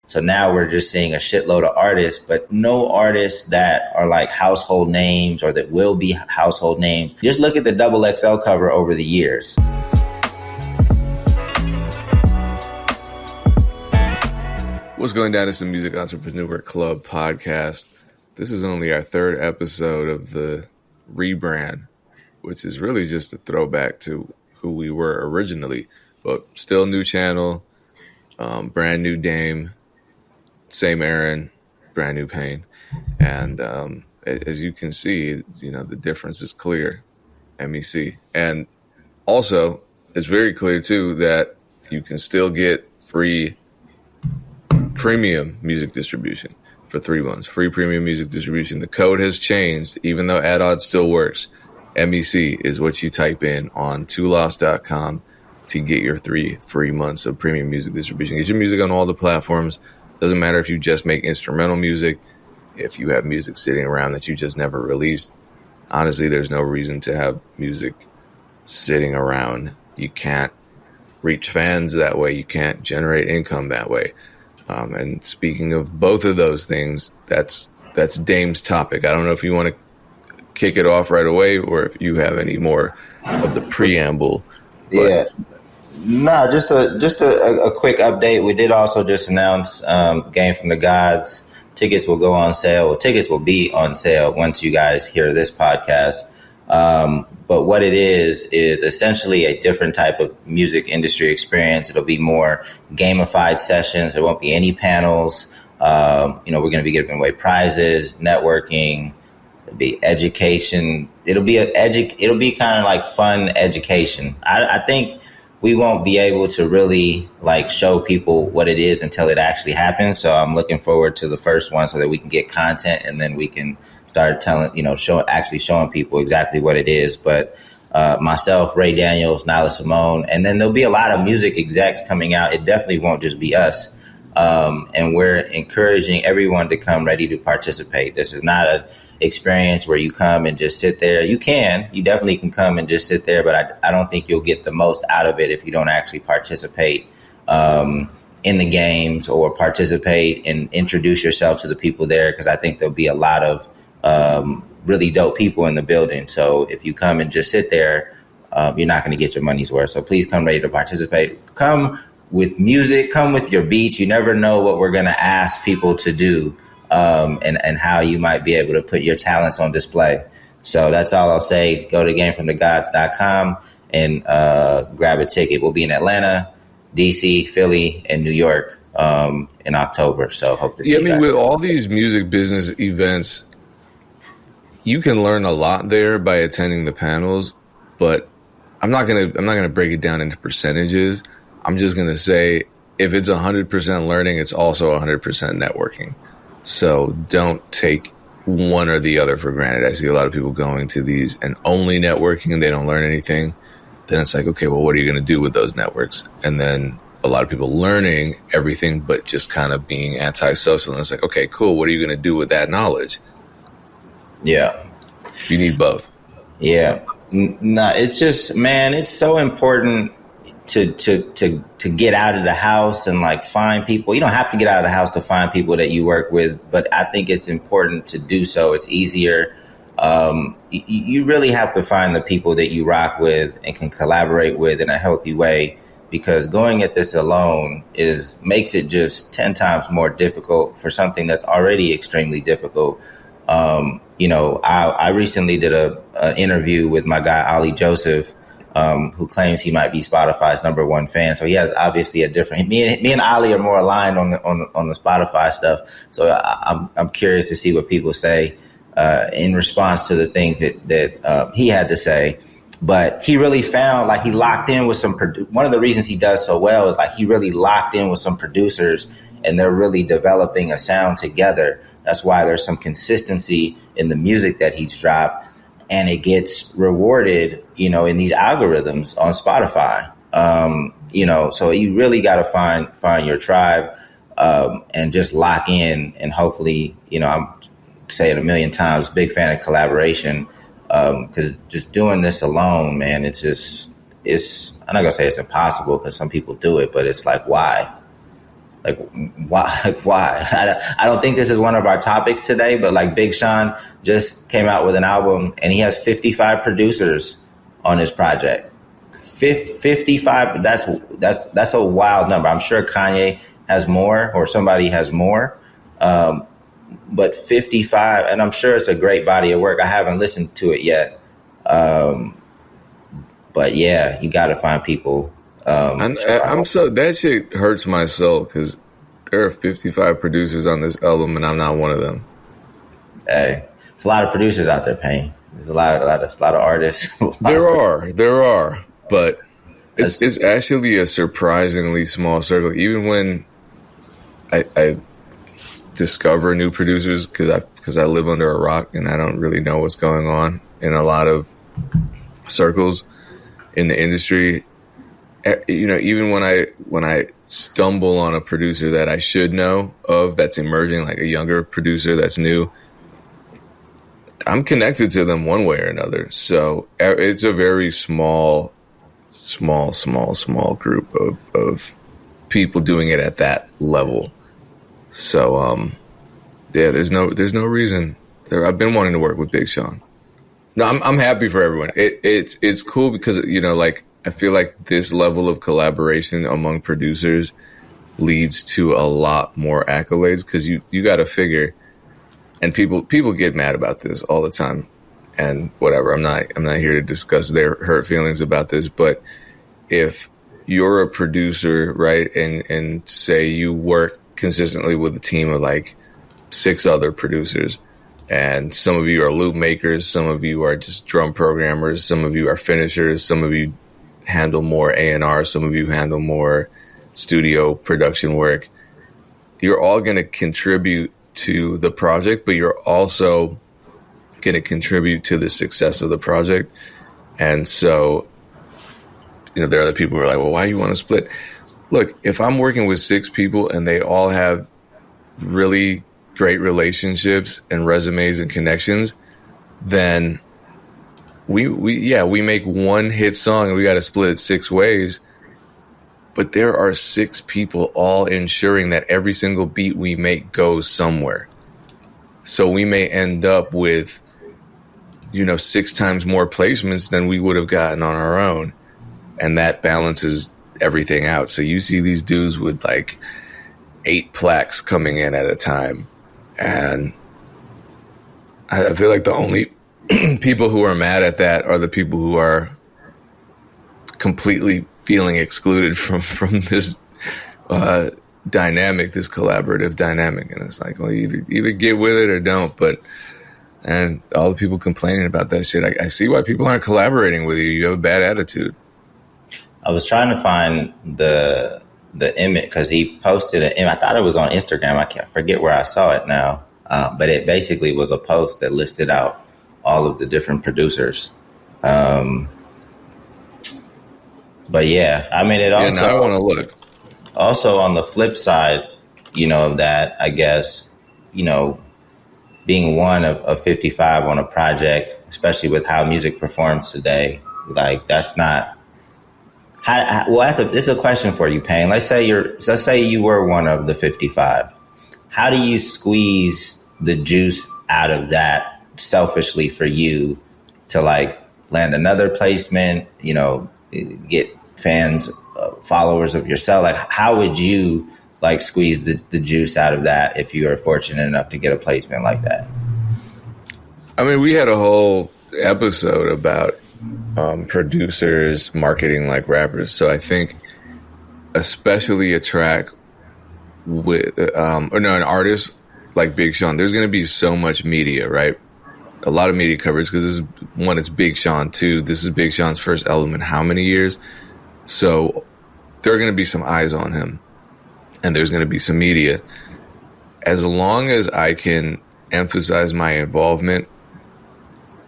So now we're just seeing a shitload of artists, but no artists that are like household names or that will be household names. Just look at the XXL cover over the years. What's going down? It's the Music Entrepreneur Club podcast. This is only our third episode of the rebrand, which is really just a throwback to who we were originally, but still new channel, brand new Dame, same Erinn, brand new Pain. And as you can see, the difference is clear, MEC. And also, it's very clear, too, that you can still get free premium music distribution for 3 months. Free premium music distribution. The code has changed, even though AdOdd still works. MEC is what you type in on tulos.com to get your 3 free months of premium music distribution. Get your music on all the platforms. Doesn't matter if you just make instrumental music, if you have music sitting around that you just never released. Honestly, there's no reason to have music sitting around. You can't reach fans that way. You can't generate income that way. And speaking of both of those things, that's Dame's topic. I don't know if you want to kick it off right away or if you have any more of the preamble. Yeah. No, just a quick update. We did also just announce Game from the Gods. Tickets will go on sale. Tickets will be on sale once you guys hear this podcast. But what it is essentially a different type of music industry experience. It'll be more gamified sessions. There won't be any panels. We're going to be giving away prizes, networking. It'll be education. It'll be kind of like fun education. I think we won't be able to really like show people what it is until it actually happens. So I'm looking forward to the first one so that we can get content and then we can start showing people exactly what it is. But myself, Ray Daniels, Nyla Simone, and then there'll be a lot of music execs coming out. It definitely won't just be us. And we're encouraging everyone to come ready to participate. This is not an experience where you come and just sit there. You definitely can come and just sit there, but I don't think you'll get the most out of it if you don't actually participate in the games or participate and introduce yourself to the people there, because I think there'll be a lot of really dope people in the building. So if you come and just sit there, you're not going to get your money's worth. So please come ready to participate. Come with music, come with your beats. You never know what we're going to ask people to do and how you might be able to put your talents on display. So that's all I'll say. Go to gamefromthegods.com and grab a ticket. We'll be in Atlanta, DC, Philly, and New York in October. So hope to see you guys. With all these music business events, you can learn a lot there by attending the panels, but I'm not gonna break it down into percentages. I'm just gonna say if it's 100% learning, it's also 100% networking. So don't take one or the other for granted. I see a lot of people going to these and only networking and they don't learn anything. Then it's like, okay, well, what are you going to do with those networks? And then a lot of people learning everything, but just kind of being antisocial. And it's like, okay, cool. What are you going to do with that knowledge? Yeah. You need both. Yeah. No, it's just, man, it's so important to get out of the house and like find people. You don't have to get out of the house to find people that you work with, but I think it's important to do so. It's easier. You really have to find the people that you rock with and can collaborate with in a healthy way, because going at this alone makes it just 10 times more difficult for something that's already extremely difficult. I recently did an interview with my guy, Ali Joseph, who claims he might be Spotify's #1 fan. So he has obviously a different. Me and Ali are more aligned on the Spotify stuff. So I'm curious to see what people say in response to the things that he had to say. But he really found like he locked in with some. One of the reasons he does so well is like he really locked in with some producers, and they're really developing a sound together. That's why there's some consistency in the music that he's dropped. And it gets rewarded, in these algorithms on Spotify. So you really got to find your tribe and just lock in. And hopefully, I'm saying a million times, big fan of collaboration, because just doing this alone, man, I'm not gonna say it's impossible because some people do it, but it's like, why? Like why? Like why? I don't think this is one of our topics today, but like Big Sean just came out with an album and he has 55 producers on his project. 55. That's a wild number. I'm sure Kanye has more or somebody has more. But 55, and I'm sure it's a great body of work. I haven't listened to it yet. But yeah, you got to find people. I'm so, that shit hurts my soul because there are 55 producers on this album and I'm not one of them. Hey, it's a lot of producers out there, Payne. There's a lot of artists. There are, but it's actually a surprisingly small circle. Even when I discover new producers, because I live under a rock and I don't really know what's going on in a lot of circles in the industry. You know, even when I stumble on a producer that I should know of that's emerging, like a younger producer that's new, I'm connected to them one way or another. So it's a very small group of people doing it at that level. So yeah, there's no reason. I've been wanting to work with Big Sean. No, I'm happy for everyone. It's cool because, you know, like, I feel like this level of collaboration among producers leads to a lot more accolades because you got to figure, and people get mad about this all the time, and whatever. I'm not here to discuss their hurt feelings about this, but if you're a producer, right, and say you work consistently with a team of like 6 other producers, and some of you are loop makers, some of you are just drum programmers, some of you are finishers, some of you handle more A&R, some of you handle more studio production work. You're all going to contribute to the project, but you're also going to contribute to the success of the project. And so, you know, there are other people who are like, well, why do you want to split? Look, if I'm working with 6 people and they all have really great relationships and resumes and connections, then we make one hit song and we got to split it 6 ways. But there are 6 people all ensuring that every single beat we make goes somewhere. So we may end up with, you know, 6 times more placements than we would have gotten on our own. And that balances everything out. So you see these dudes with like 8 plaques coming in at a time. And I feel like the only people who are mad at that are the people who are completely feeling excluded from this dynamic, this collaborative dynamic. And it's like, well, you either get with it or don't. But, and all the people complaining about that shit, I see why people aren't collaborating with you. You have a bad attitude. I was trying to find the image because he posted it. I thought it was on Instagram. I can't forget where I saw it now. But it basically was a post that listed out all of the different producers. But yeah, I mean, it also. Yeah, now I want to look. Also, on the flip side, you know, of that, I guess, you know, being one of 55 on a project, especially with how music performs today, like that's not. This is a question for you, Payne. Let's say you were one of the 55. How do you squeeze the juice out of that selfishly for you to like land another placement, you know, get fans, followers of yourself? Like, how would you like squeeze the juice out of that if you are fortunate enough to get a placement like that? I mean, we had a whole episode about producers marketing like rappers. So I think especially a track with an artist like Big Sean, there's going to be so much media, right? A lot of media coverage because this is one, it's Big Sean. 2, this is Big Sean's first album in how many years? So there are going to be some eyes on him and there's going to be some media. As long as I can emphasize my involvement,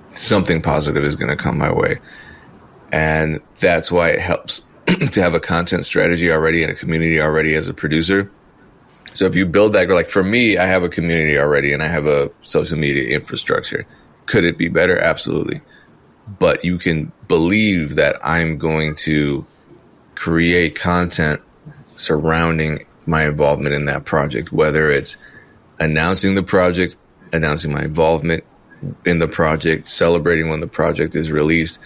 something positive is going to come my way. And that's why it helps to have a content strategy already and a community already as a producer. So if you build that, like for me, I have a community already and I have a social media infrastructure. Could it be better? Absolutely. But you can believe that I'm going to create content surrounding my involvement in that project, whether it's announcing the project, announcing my involvement in the project, celebrating when the project is released,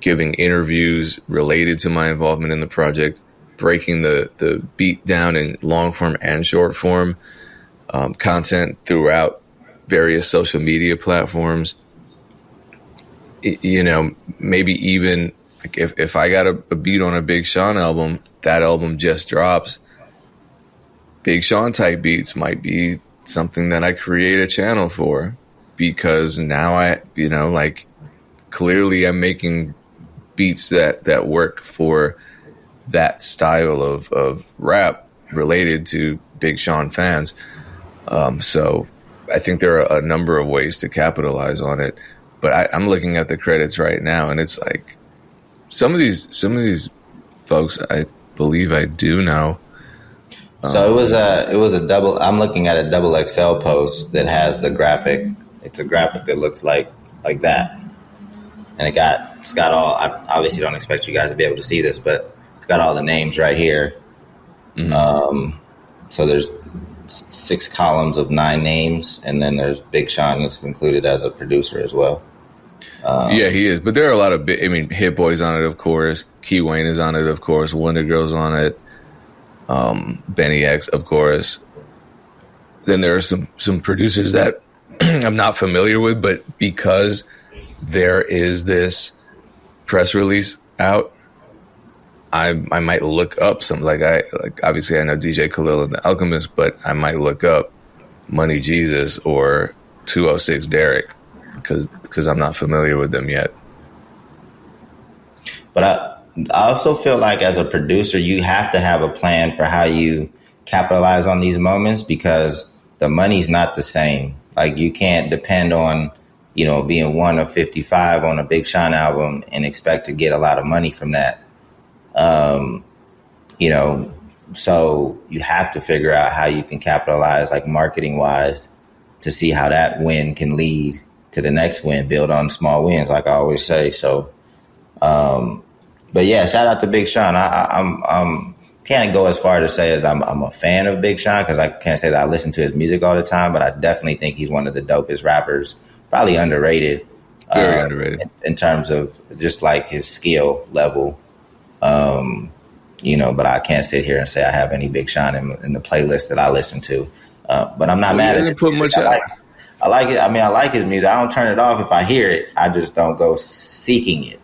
giving interviews related to my involvement in the project, breaking the beat down in long form and short form content throughout various social media platforms. Maybe even like if I got a beat on a Big Sean album, that album just drops. Big Sean type beats might be something that I create a channel for, because now I, clearly I'm making beats that work for that style of rap related to Big Sean fans. So I think there are a number of ways to capitalize on it, but I'm looking at the credits right now, and it's like some of these folks I believe I do know. So it was a double. I'm looking at a double XL post that has the graphic. It's a graphic that looks like that, and it's got all. I obviously don't expect you guys to be able to see this, but it's got all the names right here. Mm-hmm. So there's 6 columns of 9 names, and then there's Big Sean that's included as a producer as well. Yeah, he is. But there are a lot of Hit Boy's on it, of course. Key Wayne is on it, of course. Wonder Girl's on it. Benny X, of course. Then there are some producers that I'm not familiar with, but because there is this press release out, I might look up some, obviously I know DJ Khalil and the Alchemist, but I might look up Money Jesus or 206 Derek because I'm not familiar with them yet. But I also feel like as a producer, you have to have a plan for how you capitalize on these moments, because the money's not the same. Like, you can't depend on, being 1 of 55 on a Big Sean album and expect to get a lot of money from that. So you have to figure out how you can capitalize, like marketing wise, to see how that win can lead to the next win, build on small wins, like I always say. So, but yeah, shout out to Big Sean. I'm can't go as far to say as I'm a fan of Big Sean, because I can't say that I listen to his music all the time, but I definitely think he's one of the dopest rappers, probably underrated. Very underrated. In terms of just like his skill level. But I can't sit here and say I have any Big Sean in the playlist that I listen to. But I'm not mad at it. Put much out. I like it. I mean, I like his music. I don't turn it off if I hear it. I just don't go seeking it.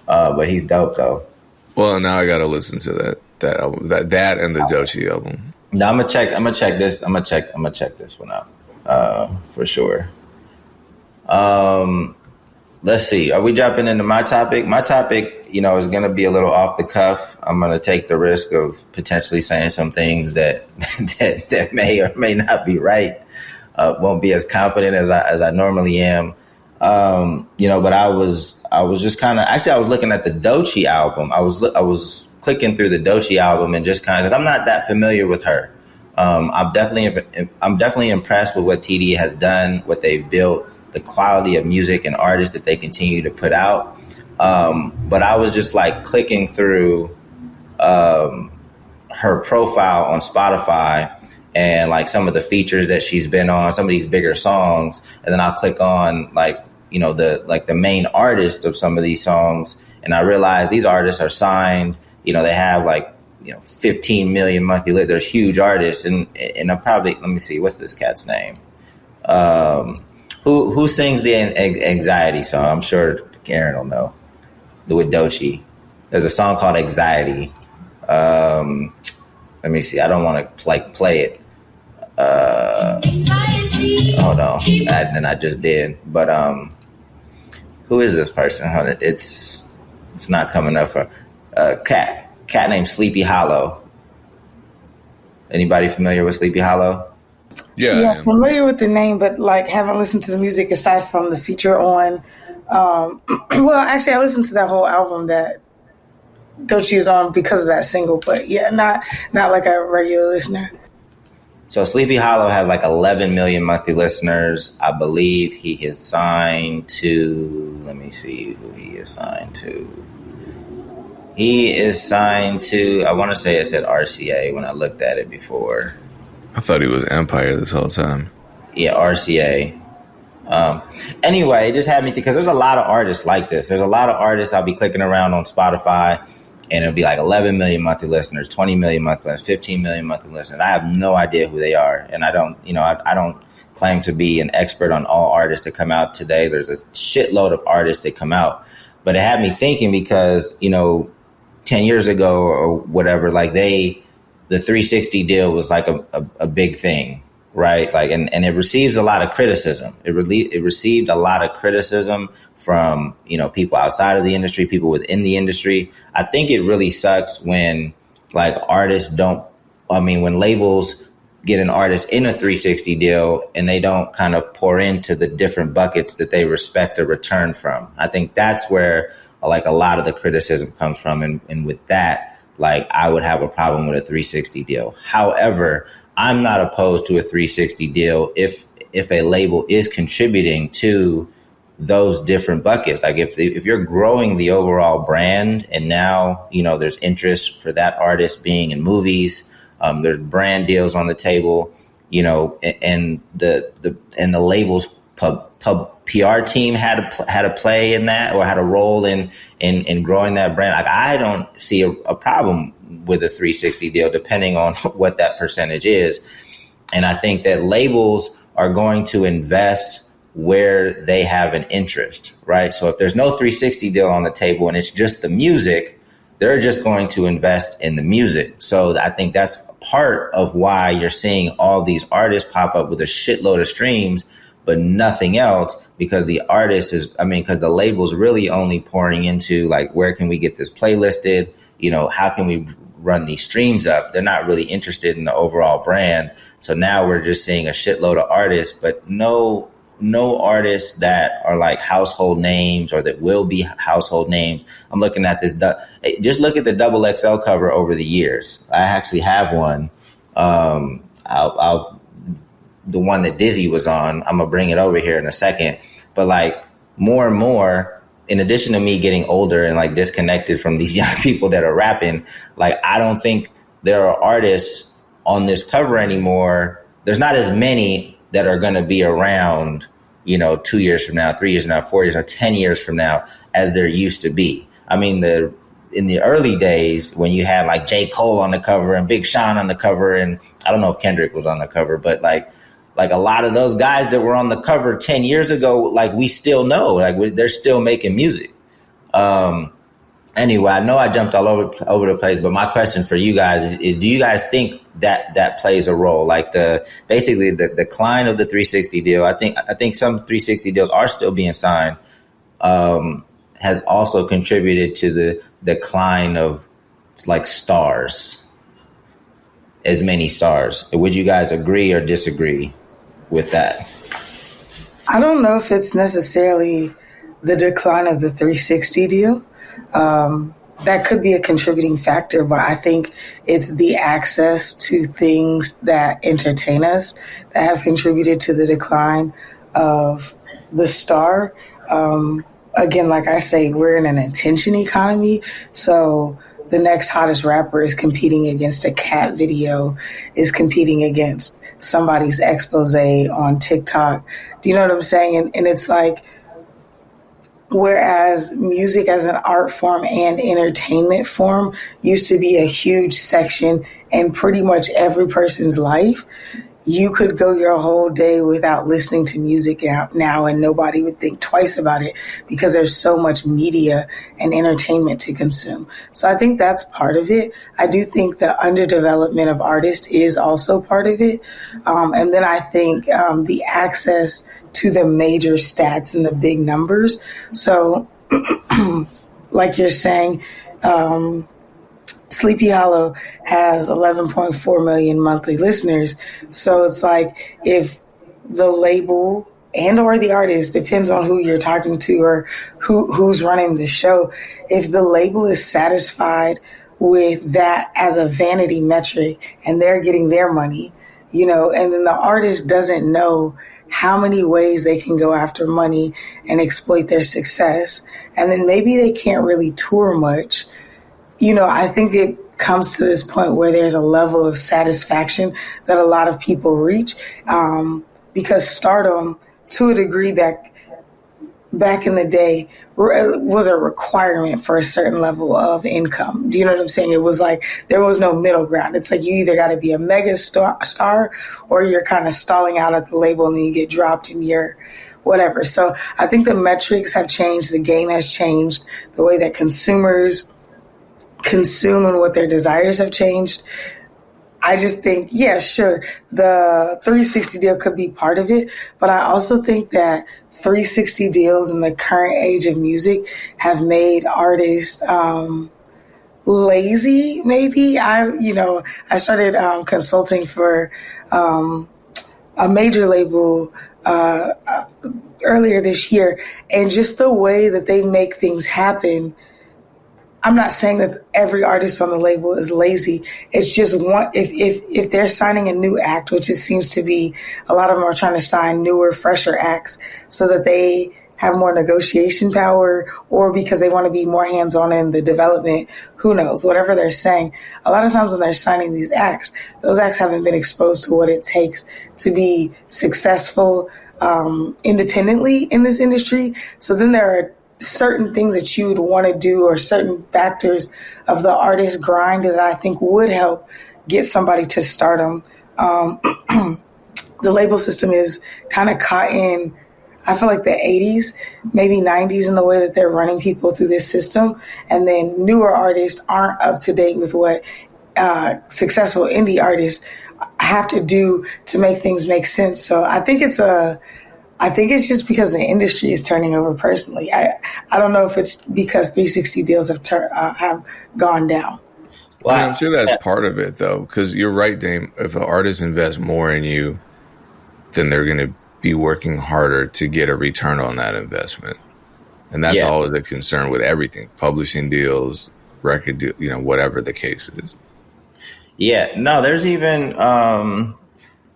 But he's dope though. Well, now I got to listen to that album, that and the Doechii album. No, I'm gonna check this. I'm gonna check this one out for sure. Let's see. Are we jumping into my topic? My topic, is going to be a little off the cuff. I'm going to take the risk of potentially saying some things that may or may not be right. Won't be as confident as I normally am. But I was just kind of, actually I was looking at the Doechii album. I was clicking through the Doechii album and just kind of, because I'm not that familiar with her. I'm definitely impressed with what TD has done, what they've built, the quality of music and artists that they continue to put out. But I was just like clicking through her profile on Spotify and like some of the features that she's been on, some of these bigger songs. And then I'll click on the main artist of some of these songs. And I realized these artists are signed, they have 15 million monthly they're huge artists. And I'm probably, let me see, what's this cat's name? Who sings the Anxiety song? I'm sure Erinn will know. With Doechii. There's a song called Anxiety. Let me see. I don't want to play it. Hold on. And I just did. But who is this person? It's not coming up for cat named Sleepy Hollow. Anybody familiar with Sleepy Hollow? Yeah, familiar with the name, but haven't listened to the music aside from the feature on. Well, actually, I listened to that whole album that Doechii is on because of that single, but yeah, not like a regular listener. So Sleepy Hollow has 11 million monthly listeners. I believe he is signed to. Let me see who he is signed to. He is signed to, I want to say it said RCA when I looked at it before. I thought he was Empire this whole time. Yeah, RCA. Anyway, it just had me because there's a lot of artists like this. There's a lot of artists I'll be clicking around on Spotify, and it'll be like 11 million monthly listeners, 20 million monthly listeners, 15 million monthly listeners. I have no idea who they are, and I don't, I don't claim to be an expert on all artists that come out today. There's a shitload of artists that come out, but it had me thinking because 10 years ago or whatever, like the 360 deal was like a big thing. Right. Like, and it receives a lot of criticism. It received a lot of criticism from, people outside of the industry, people within the industry. I think it really sucks when like when labels get an artist in a 360 deal and they don't kind of pour into the different buckets that they respect a return from. I think that's where like a lot of the criticism comes from. And with that, like I would have a problem with a 360 deal. However, I'm not opposed to a 360 deal if a label is contributing to those different buckets. Like if you're growing the overall brand and now, there's interest for that artist being in movies, there's brand deals on the table, and the label's PR team had a play in that or had a role in growing that brand. Like I don't see a problem with a 360 deal, depending on what that percentage is. And I think that labels are going to invest where they have an interest, right? So if there's no 360 deal on the table and it's just the music, they're just going to invest in the music. So I think that's part of why you're seeing all these artists pop up with a shitload of streams, but nothing else, because because the label's really only pouring into like, where can we get this playlisted? How can we run these streams up? They're not really interested in the overall brand. So now we're just seeing a shitload of artists, but no artists that are like household names or that will be household names. I'm looking at this. Just look at the XXL cover over the years. I actually have one. The one that Dizzy was on, I'm gonna bring it over here in a second. But like more and more, in addition to me getting older and like disconnected from these young people that are rapping, like I don't think there are artists on this cover anymore. There's not as many that are going to be around, 2 years from now, 3 years from now, 4 years or 10 years from now as there used to be. I mean, in the early days when you had like J. Cole on the cover and Big Sean on the cover, and I don't know if Kendrick was on the cover, but like a lot of those guys that were on the cover 10 years ago, like we still know, like they're still making music. Anyway, I know I jumped all over the place, but my question for you guys is do you guys think that plays a role? Like basically the decline of the 360 deal. I think some 360 deals are still being signed, has also contributed to the decline of like stars, as many stars. Would you guys agree or disagree with that? I don't know if it's necessarily the decline of the 360 deal. That could be a contributing factor, but I think it's the access to things that entertain us that have contributed to the decline of the star. Again, like I say, we're in an attention economy, so the next hottest rapper is competing against a cat video, is competing against somebody's expose on TikTok. Do you know what I'm saying? And it's like, whereas music as an art form and entertainment form used to be a huge section in pretty much every person's life, you could go your whole day without listening to music now and nobody would think twice about it because there's so much media and entertainment to consume. So I think that's part of it. I do think the underdevelopment of artists is also part of it. And then I think the access to the major stats and the big numbers. So like you're saying, Sleepy Hollow has 11.4 million monthly listeners. So it's like if the label and or the artist, depends on who you're talking to or who's running the show, if the label is satisfied with that as a vanity metric and they're getting their money, and then the artist doesn't know how many ways they can go after money and exploit their success. And then maybe they can't really tour much. I think it comes to this point where there's a level of satisfaction that a lot of people reach, because stardom, to a degree, back in the day, was a requirement for a certain level of income. Do you know what I'm saying? It was like there was no middle ground. It's like you either got to be a mega star or you're kind of stalling out at the label and then you get dropped in your whatever. So I think the metrics have changed. The game has changed. The way that consumers consume and what their desires have changed. I just think, yeah, sure, the 360 deal could be part of it, but I also think that 360 deals in the current age of music have made artists lazy. Maybe I started consulting for a major label earlier this year, and just the way that they make things happen. I'm not saying that every artist on the label is lazy. It's just if they're signing a new act, which it seems to be, a lot of them are trying to sign newer, fresher acts so that they have more negotiation power, or because they want to be more hands-on in the development. Who knows? Whatever they're saying. A lot of times when they're signing these acts, those acts haven't been exposed to what it takes to be successful independently in this industry. So then there are certain things that you would want to do, or certain factors of the artist grind that I think would help get somebody to stardom. The label system is kind of caught in, I feel like, the 80s, maybe 90s in the way that they're running people through this system. And then newer artists aren't up to date with what successful indie artists have to do to make things make sense. So I think it's just because the industry is turning over personally. I don't know if it's because 360 deals have gone down. Well, I'm sure that's part of it, though, because you're right, Dame. If an artist invests more in you, then they're going to be working harder to get a return on that investment. And that's always a concern with everything, publishing deals, record deal, whatever the case is. Yeah, no, there's even...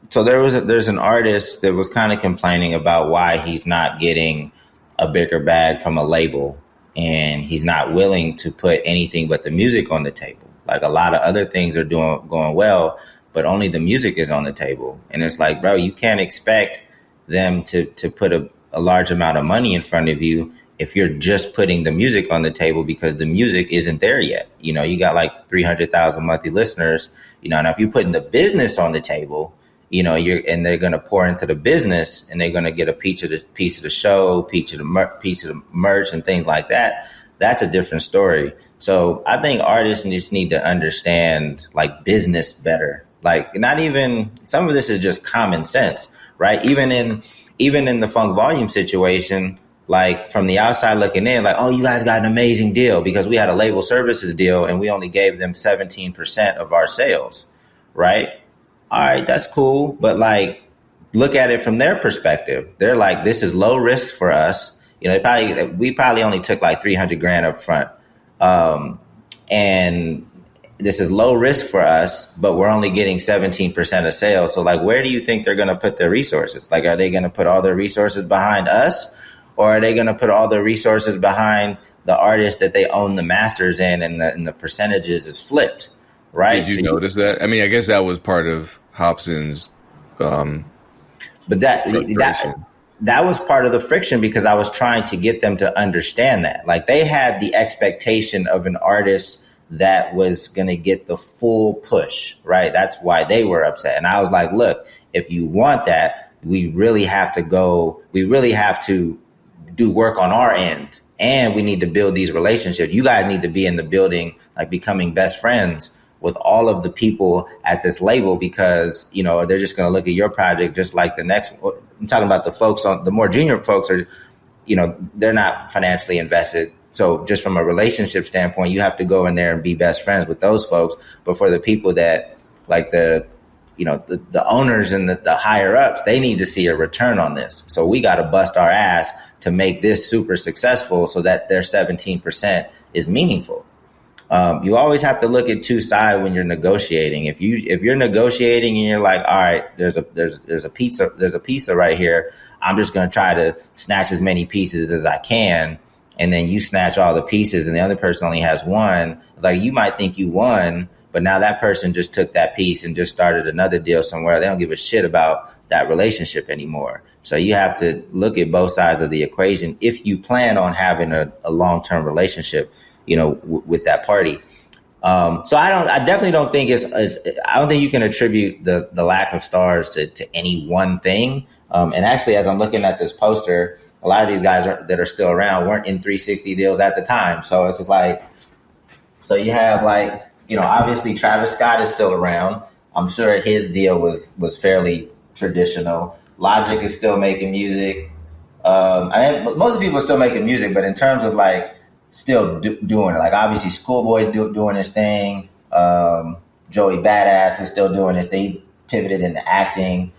So there's an artist that was kind of complaining about why he's not getting a bigger bag from a label, and he's not willing to put anything but the music on the table. Like, a lot of other things are going well, but only the music is on the table. And it's like, bro, you can't expect them to put a large amount of money in front of you if you're just putting the music on the table, because the music isn't there yet. You got like 300,000 monthly listeners, now if you're putting the business on the table, and they're going to pour into the business, and they're going to get a piece of the show, piece of the merch and things like that. That's a different story. So I think artists just need to understand like business better. Like, not even, some of this is just common sense, right? Even in the Funk Volume situation, like from the outside looking in, like, oh, you guys got an amazing deal because we had a label services deal and we only gave them 17% of our sales, right? All right, that's cool. But like, look at it from their perspective. They're like, this is low risk for us. We probably only took like $300,000 up front. And this is low risk for us, but we're only getting 17% of sales. So like, where do you think they're going to put their resources? Like, are they going to put all their resources behind us, or are they going to put all their resources behind the artist that they own the masters in, and the percentages is flipped? Right. Did you notice that? I mean, I guess that was part of Hobson's. But that was part of the friction, because I was trying to get them to understand that. Like, they had the expectation of an artist that was going to get the full push. Right. That's why they were upset. And I was like, look, if you want that, we really have to do work on our end. And we need to build these relationships. You guys need to be in the building, like becoming best friends with all of the people at this label, because, they're just going to look at your project just like the next. I'm talking about the folks the more junior folks are, they're not financially invested. So just from a relationship standpoint, you have to go in there and be best friends with those folks. But for the people that like the owners and the higher ups, they need to see a return on this. So we got to bust our ass to make this super successful so that their 17% is meaningful. You always have to look at two sides when you're negotiating. If you're negotiating and you're like, all right, there's a pizza right here, I'm just going to try to snatch as many pieces as I can, and then you snatch all the pieces and the other person only has one, like you might think you won, but now that person just took that piece and just started another deal somewhere. They don't give a shit about that relationship anymore. So you have to look at both sides of the equation if you plan on having a long-term relationship, with that party. So I definitely don't think I don't think you can attribute the lack of stars to any one thing. And actually, as I'm looking at this poster, a lot of these guys that are still around weren't in 360 deals at the time. So it's just like, so you have like, obviously Travis Scott is still around. I'm sure his deal was fairly traditional. Logic is still making music. Most people are still making music, but in terms of like still doing it, like obviously Schoolboy's doing his thing. Joey Badass is still doing his thing. He pivoted into acting.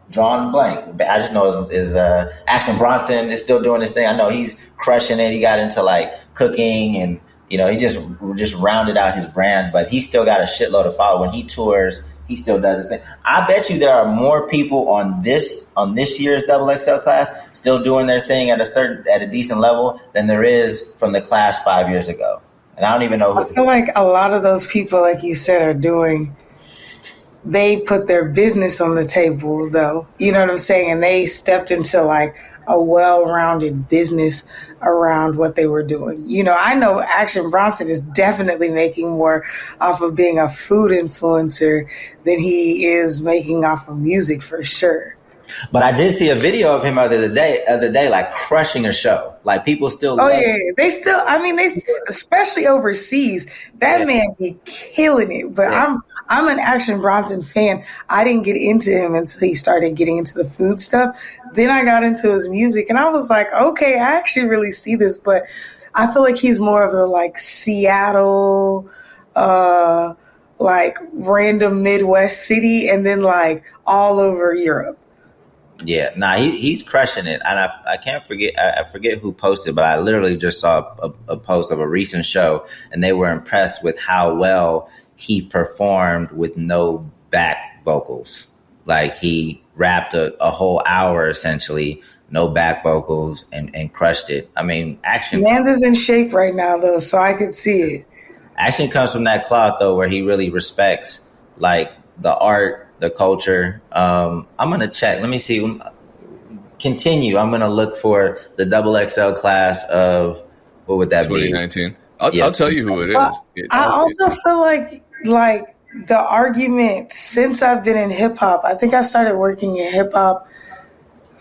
Drawn blank. I just know is Action Bronson is still doing his thing. I know he's crushing it. He got into like cooking and he just rounded out his brand, but he still got a shitload of followers. When he tours, he still does his thing. I bet you there are more people on this year's XXL class still doing their thing at a decent level than there is from the class 5 years ago. And I don't even know who. I feel like a lot of those people, like you said, they put their business on the table, though. You know what I'm saying? And they stepped into like a well-rounded business around what they were doing. I know Action Bronson is definitely making more off of being a food influencer than he is making off of music, for sure. But I did see a video of him other day, like crushing a show. Like people still. Oh yeah, they still. Especially overseas, that man be killing it. But yeah. I'm an Action Bronson fan. I didn't get into him until he started getting into the food stuff. Then I got into his music, and I was like, okay, I actually really see this. But I feel like he's more of the like Seattle, like random Midwest city, and then like all over Europe. Yeah, he's crushing it, and I can't forget. I forget who posted, but I literally just saw a post of a recent show, and they were impressed with how well he performed with no back vocals. Like he rapped a whole hour essentially, no back vocals, and crushed it. I mean, Action. Mans is in shape right now, though, so I could see it. Action comes from that cloth though, where he really respects like the art. The culture. I'm gonna check. Let me see. Continue. I'm gonna look for the XXL class of what would that 2019. be? I'll tell you who it is. I also feel like the argument since I've been in hip hop. I think I started working in hip hop.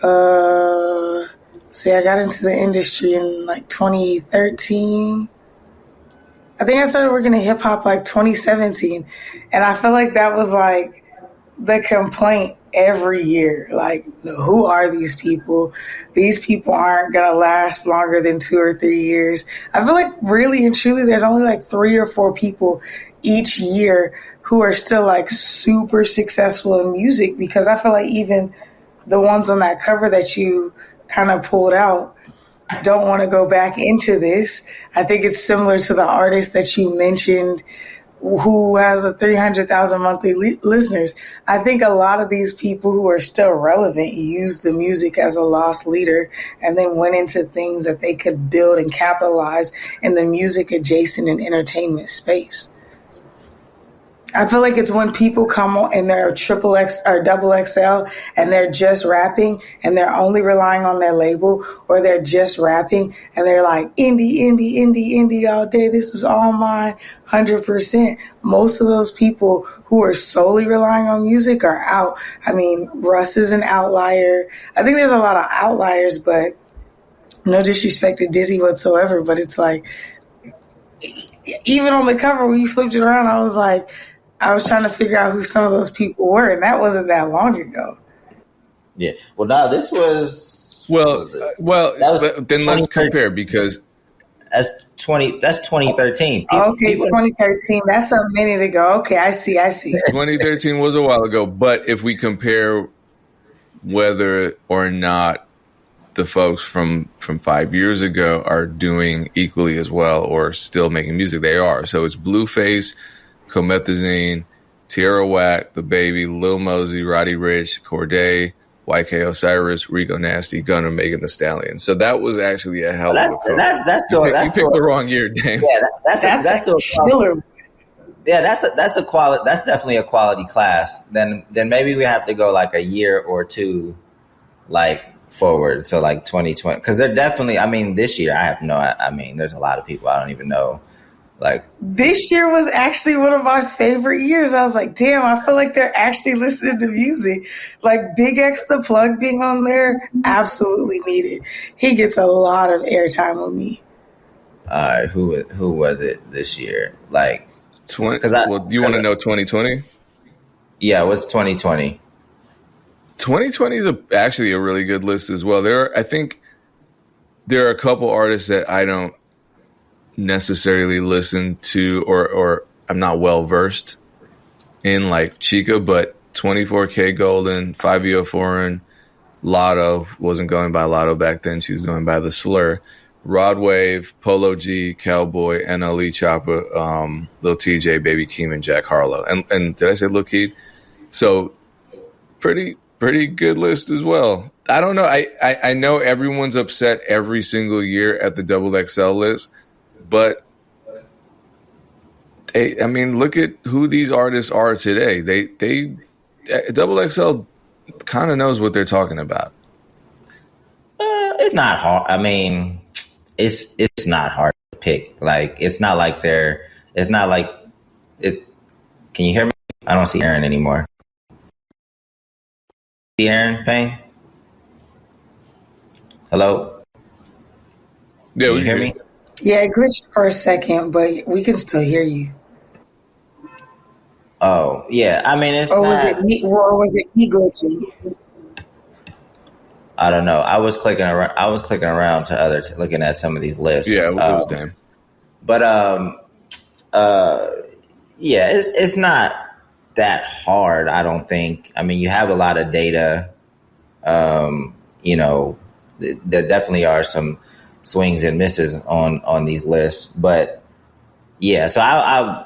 I got into the industry in like 2013. I think I started working in hip hop like 2017, and I feel like that was like the complaint every year. Like, who are these people? These people aren't going to last longer than 2 or 3 years. I feel like really and truly there's only like 3 or 4 people each year who are still like super successful in music, because I feel like even the ones on that cover that you kind of pulled out don't want to go back into this. I think it's similar to the artist that you mentioned who has a 300,000 monthly listeners. I think a lot of these people who are still relevant use the music as a lost leader and then went into things that they could build and capitalize in the music adjacent and entertainment space. I feel like it's when people come on and they're XXX or XXL and they're just rapping and they're only relying on their label, or they're just rapping and they're like indie all day. This is all mine, 100%. Most of those people who are solely relying on music are out. I mean, Russ is an outlier. I think there's a lot of outliers, but no disrespect to Dizzy whatsoever. But it's like, even on the cover when you flipped it around, I was trying to figure out who some of those people were, and that wasn't that long ago. Yeah. Well, now this was... Then let's compare, because... That's 2013. Okay, 2013. That's a minute ago. Okay, I see. 2013 was a while ago, but if we compare whether or not the folks from 5 years ago are doing equally as well or still making music, they are. So it's Blueface, Comethazine, Tierra Whack, The Baby, Lil Mosey, Roddy Ricch, Cordae, YK Osiris, Rico Nasty, Gunna, Megan Thee Stallion. So that was actually a hell of a cover. You picked the wrong year, Dame. Yeah, that's a killer. Yeah, that's a quality. That's definitely a quality class. Then maybe we have to go like a year or two, like forward. So like 2020, because they're definitely. I mean, this year I mean, there's a lot of people I don't even know. Like this year was actually one of my favorite years. I was like, damn, I feel like they're actually listening to music. Like Big X the Plug being on there, absolutely needed. He gets a lot of airtime with me. All right, who was it this year? Like 20. Well, do you want to know 2020? Yeah, what's 2020? 2020 is actually a really good list as well. I think there are a couple artists that I don't necessarily listen to or I'm not well versed in, like Chica, but 24K Golden, 5EO Foreign, Lotto, wasn't going by Lotto back then, she was going by the slur, Rod Wave, Polo G, Cowboy, NLE Chopper, Lil TJ, Baby Keem, and Jack Harlow. And did I say Lil Keed? So pretty good list as well. I don't know. I know everyone's upset every single year at the XXL list, but I mean, look at who these artists are today. They XXL kind of knows what they're talking about. It's not hard. I mean, it's not hard to pick. Like it's not like it. Can you hear me? I don't see Erinn anymore. See Erinn Payne? Hello? Yeah, can you hear me? Yeah, it glitched for a second, but we can still hear you. Oh, yeah. I mean, it's was it me glitching? I don't know. I was clicking around to looking at some of these lists. Yeah, it was damn. But yeah, it's not that hard, I don't think. I mean, you have a lot of data. You know, there definitely are some swings and misses on these lists, but yeah. So I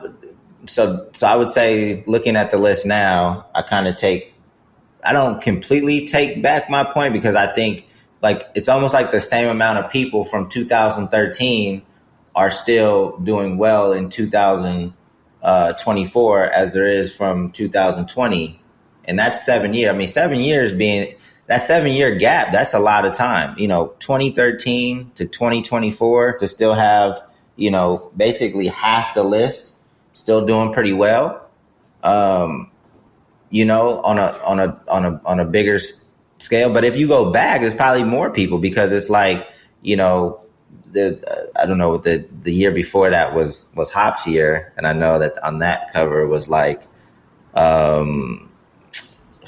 would say, looking at the list now, I don't completely take back my point, because I think like it's almost like the same amount of people from 2013 are still doing well in 2024 as there is from 2020. And that's 7 years. I mean, 7 years being that 7 year gap, that's a lot of time. You know, 2013 to 2024 to still have, you know, basically half the list still doing pretty well. You know, on a bigger scale. But if you go back, there's probably more people, because it's like, you know, I don't know what the year before that was Hop's year, and I know that on that cover was like,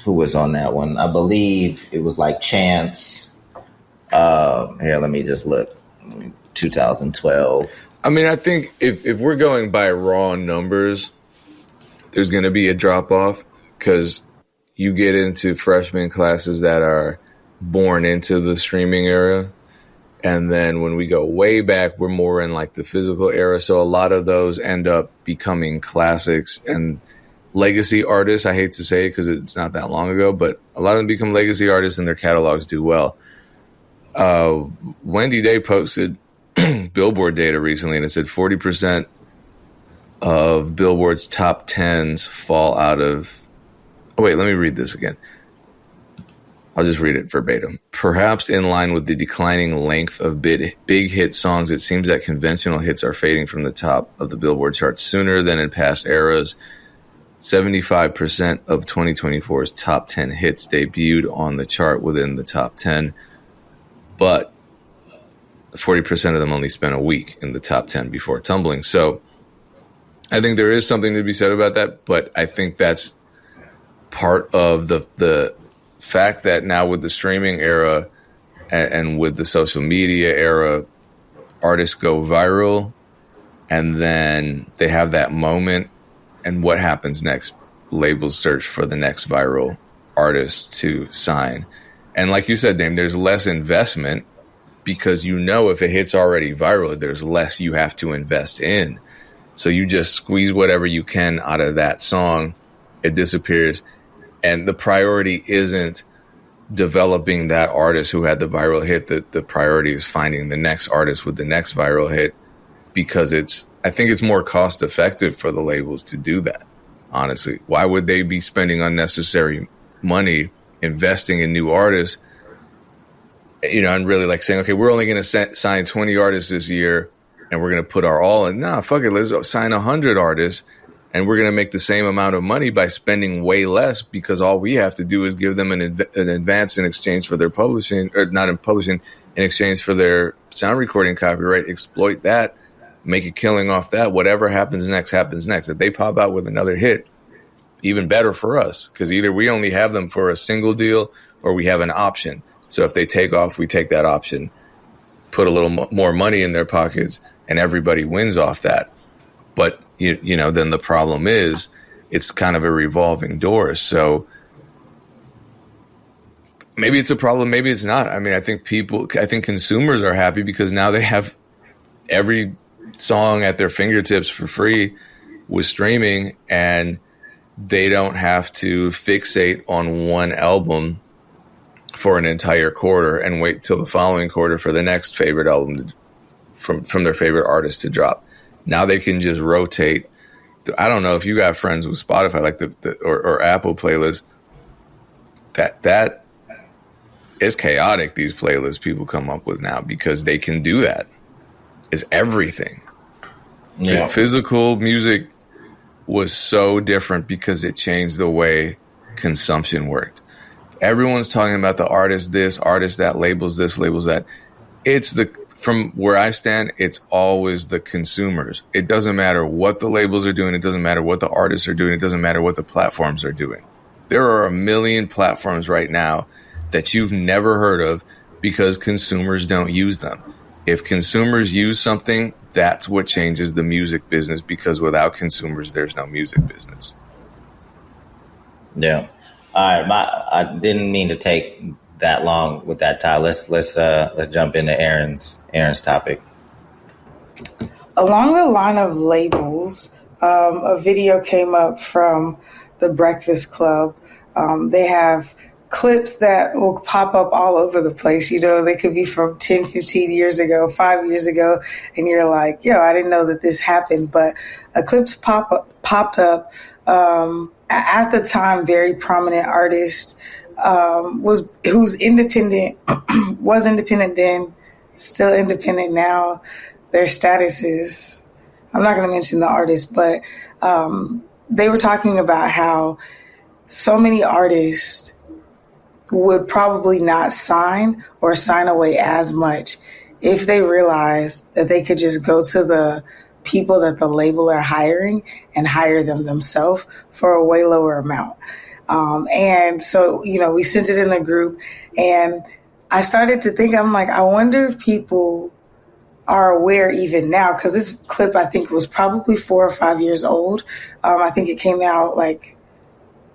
who was on that one? I believe it was like Chance. Here, let me just look. 2012. I mean, I think if we're going by raw numbers, there's going to be a drop off, because you get into freshman classes that are born into the streaming era. And then when we go way back, we're more in like the physical era. So a lot of those end up becoming classics and legacy artists. I hate to say it because it's not that long ago, but a lot of them become legacy artists and their catalogs do well. Wendy Day posted Billboard data recently, and it said 40% of Billboard's top 10s fall out of... Oh, wait, let me read this again. I'll just read it verbatim. Perhaps in line with the declining length of big hit songs, it seems that conventional hits are fading from the top of the Billboard charts sooner than in past eras. 75% of 2024's top 10 hits debuted on the chart within the top 10, but 40% of them only spent a week in the top 10 before tumbling. So I think there is something to be said about that, but I think that's part of the fact that now with the streaming era and with the social media era, artists go viral and then they have that moment, and what happens next? Labels search for the next viral artist to sign. And like you said, Dame, there's less investment, because you know if a hit's already viral, there's less you have to invest in. So you just squeeze whatever you can out of that song, it disappears. And the priority isn't developing that artist who had the viral hit, the priority is finding the next artist with the next viral hit, because I think it's more cost effective for the labels to do that. Honestly, why would they be spending unnecessary money investing in new artists? And really like saying, okay, we're only going to sign 20 artists this year and we're going to put our all in. Nah, fuck it. Let's sign 100 artists and we're going to make the same amount of money by spending way less, because all we have to do is give them an advance in exchange for their publishing, or not in publishing, in exchange for their sound recording copyright, exploit that, make a killing off that. Whatever happens next, happens next. If they pop out with another hit, even better for us, because either we only have them for a single deal or we have an option. So if they take off, we take that option, put a little more money in their pockets, and everybody wins off that. But, then the problem is it's kind of a revolving door. So maybe it's a problem, maybe it's not. I mean, I think consumers are happy because now they have every song at their fingertips for free with streaming, and they don't have to fixate on one album for an entire quarter and wait till the following quarter for the next favorite album from their favorite artist to drop. Now they can just rotate. I don't know if you got friends with Spotify, like or Apple playlists. That is chaotic. These playlists people come up with now, because they can do that. It's everything. Yeah. Physical music was so different because it changed the way consumption worked. Everyone's talking about the artist this, artist that, labels this, labels that. From where I stand, it's always the consumers. It doesn't matter what the labels are doing. It doesn't matter what the artists are doing. It doesn't matter what the platforms are doing. There are a million platforms right now that you've never heard of because consumers don't use them. If consumers use something, that's what changes the music business, because without consumers, there's no music business. Yeah. All right. I didn't mean to take that long with that, Ty. Let's jump into Erinn's topic. Along the line of labels, a video came up from the Breakfast Club. They have clips that will pop up all over the place. They could be from 10, 15 years ago, 5 years ago, and you're like, yo, I didn't know that this happened. But a clip popped up. At the time, very prominent artist, who's independent, was independent then, still independent now. Their status is, I'm not going to mention the artist, but they were talking about how so many artists would probably not sign or sign away as much if they realized that they could just go to the people that the label are hiring and hire them themselves for a way lower amount. And so, we sent it in the group, and I started to think, I'm like, I wonder if people are aware even now, because this clip, I think, was probably 4 or 5 years old. I think it came out like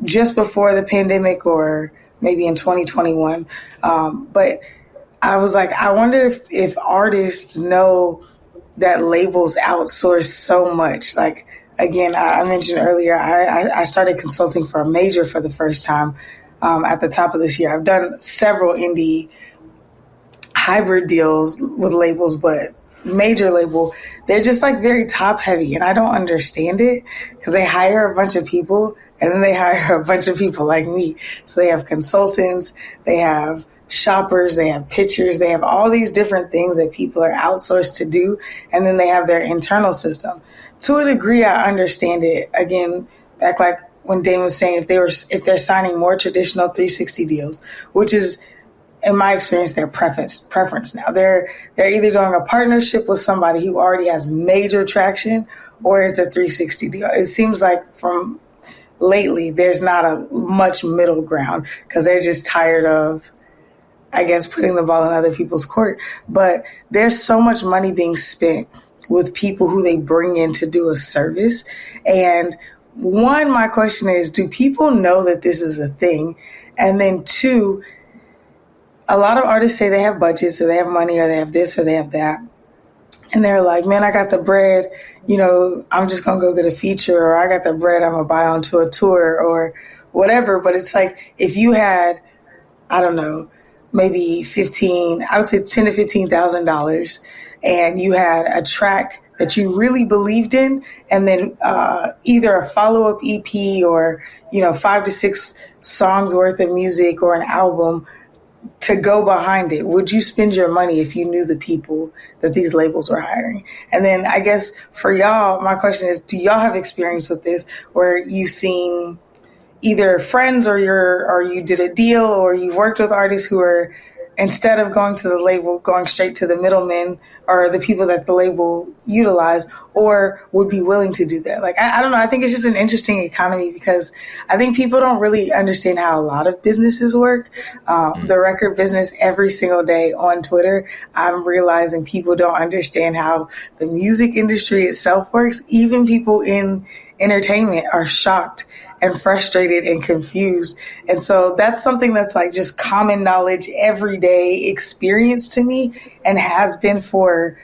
just before the pandemic, or maybe in 2021. But I was like, I wonder if artists know that labels outsource so much. Like, again, I mentioned earlier, I started consulting for a major for the first time at the top of this year. I've done several indie hybrid deals with labels, but major label, they're just like very top heavy, and I don't understand it, because they hire a bunch of people and then they hire a bunch of people like me. So they have consultants, they have shoppers, they have pitchers, they have all these different things that people are outsourced to do, and then they have their internal system. To a degree, I understand it. Again, back like when Damien was saying, if they're signing more traditional 360 deals, which is, in my experience, their preference now. They're either doing a partnership with somebody who already has major traction, or it's a 360 deal. It seems like from lately, there's not a much middle ground, because they're just tired of, I guess, putting the ball in other people's court. But there's so much money being spent with people who they bring in to do a service. And one, my question is, do people know that this is a thing? And then two, a lot of artists say they have budgets, or they have money, or they have this, or they have that. And they're like, man, I got the bread, I'm just going to go get a feature, or I got the bread, I'm going to buy onto a tour or whatever. But it's like, if you had, I don't know, maybe I would say $10,000 to $15,000, and you had a track that you really believed in, and then either a follow-up EP or 5 to 6 songs worth of music or an album to go behind it, would you spend your money if you knew the people that these labels were hiring? And then I guess for y'all, my question is, do y'all have experience with this where you've seen either friends or you did a deal, or you've worked with artists who are, instead of going to the label, going straight to the middlemen or the people that the label utilize, or would be willing to do that? Like, I don't know. I think it's just an interesting economy because I think people don't really understand how a lot of businesses work. The record business, every single day on Twitter, I'm realizing people don't understand how the music industry itself works. Even people in entertainment are shocked and frustrated and confused. And so that's something that's like just common knowledge, everyday experience to me, and has been for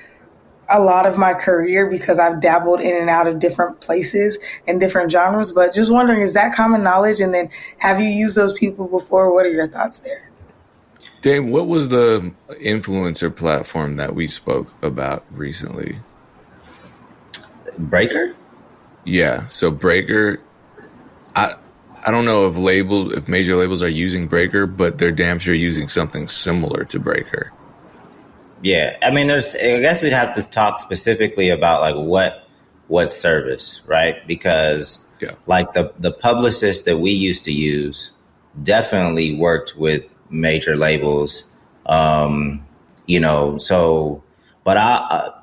a lot of my career because I've dabbled in and out of different places and different genres. But just wondering, is that common knowledge? And then have you used those people before? What are your thoughts there? Dave, what was the influencer platform that we spoke about recently? Breaker? Yeah. So Breaker, I don't know if major labels are using Breaker, but they're damn sure using something similar to Breaker. Yeah, I mean, I guess we'd have to talk specifically about like what service, right? Because like the publicists that we used to use definitely worked with major labels, So, but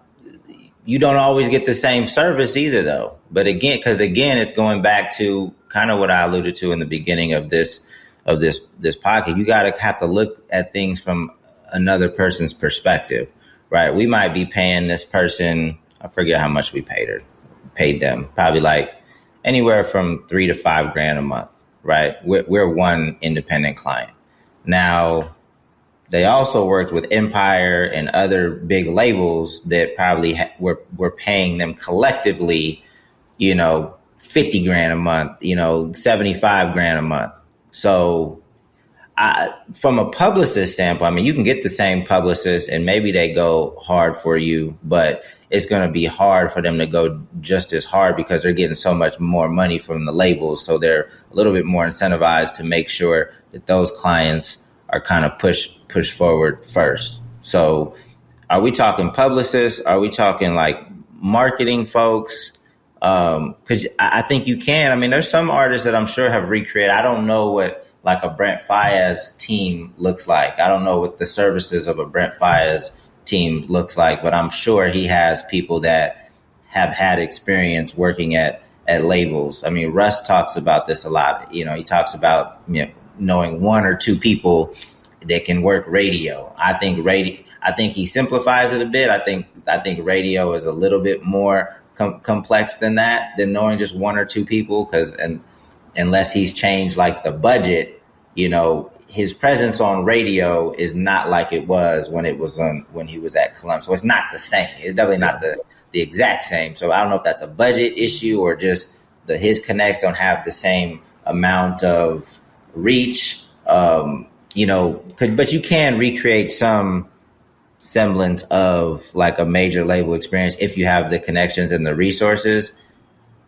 you don't always get the same service either, though. But again, it's going back to kind of what I alluded to in the beginning of this podcast. You have to look at things from another person's perspective, right? We might be paying this person, I forget how much we paid them, probably like anywhere from $3,000 to $5,000 a month, right? We're one independent client. Now, they also worked with Empire and other big labels that probably were paying them collectively, $50,000 a month, $75,000 a month. So from a publicist standpoint, I mean, you can get the same publicist and maybe they go hard for you, but it's going to be hard for them to go just as hard because they're getting so much more money from the labels. So they're a little bit more incentivized to make sure that those clients are kind of push forward first. So are we talking publicists? Are we talking like marketing folks? Because I think you can. I mean, there's some artists that I'm sure have recreated. I don't know what like a Brent Faiyaz team looks like. I don't know what the services of a Brent Faiyaz team looks like, but I'm sure he has people that have had experience working at labels. I mean, Russ talks about this a lot. He talks about knowing one or two people that can work radio. I think he simplifies it a bit. I think radio is a little bit more complex than knowing just one or two people, unless he's changed like the budget, his presence on radio is not like it was when he was at Columbia. So it's not the same. It's definitely not the exact same. So I don't know if that's a budget issue or just his connects don't have the same amount of reach. But you can recreate some semblance of like a major label experience if you have the connections and the resources.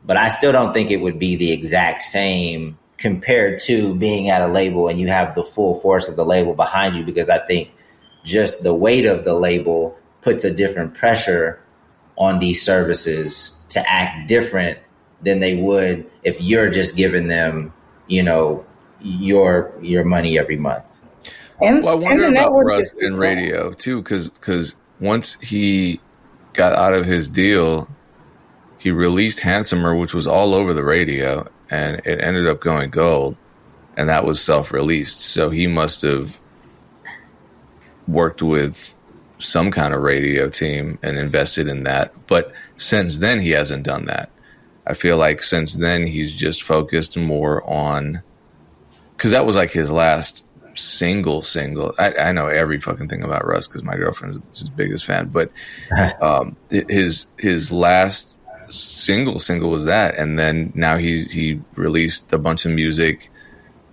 But I still don't think it would be the exact same compared to being at a label and you have the full force of the label behind you, because I think just the weight of the label puts a different pressure on these services to act different than they would if you're just giving them, your money every month. Well, I wonder about Russ in radio too, because once he got out of his deal, he released Handsomer, which was all over the radio, and it ended up going gold, and that was self-released. So he must have worked with some kind of radio team and invested in that. But since then, he hasn't done that. I feel like since then, he's just focused more on, because that was like his last single. I know every fucking thing about Russ because my girlfriend's his biggest fan, but his last single was that, and then now he released a bunch of music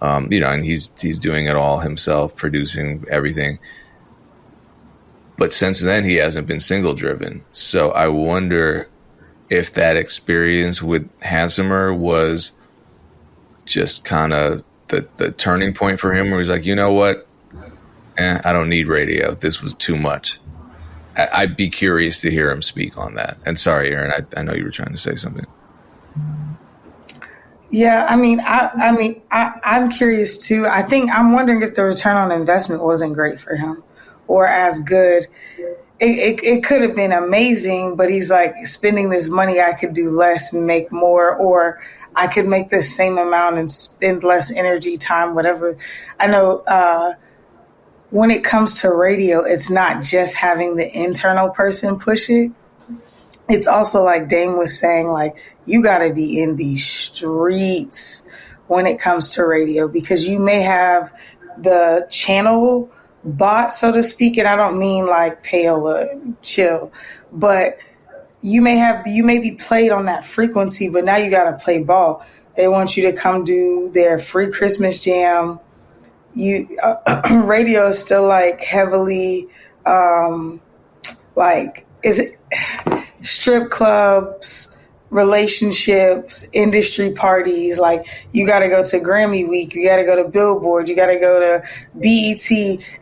And he's doing it all himself, producing everything. But since then, he hasn't been single driven. So I wonder if that experience with Handsomer was just kind of the turning point for him, where he's like, you know what? I don't need radio. This was too much. I'd be curious to hear him speak on that. And sorry, Erinn, I know you were trying to say something. Yeah, I'm curious too. I'm wondering if the return on investment wasn't great for him, or as good. It could have been amazing, but he's like, spending this money, I could do less and make more, or I could make the same amount and spend less energy, time, whatever. I know when it comes to radio, it's not just having the internal person push it. It's also, like Dame was saying, like, you got to be in the streets when it comes to radio, because you may have the channel bought, so to speak, and I don't mean like Payola, chill, but you may be played on that frequency, but now you got to play ball. They want you to come do their free Christmas jam. Radio is still like heavily, is it strip clubs, relationships, industry parties. Like, you got to go to Grammy Week, you got to go to Billboard, you got to go to BET.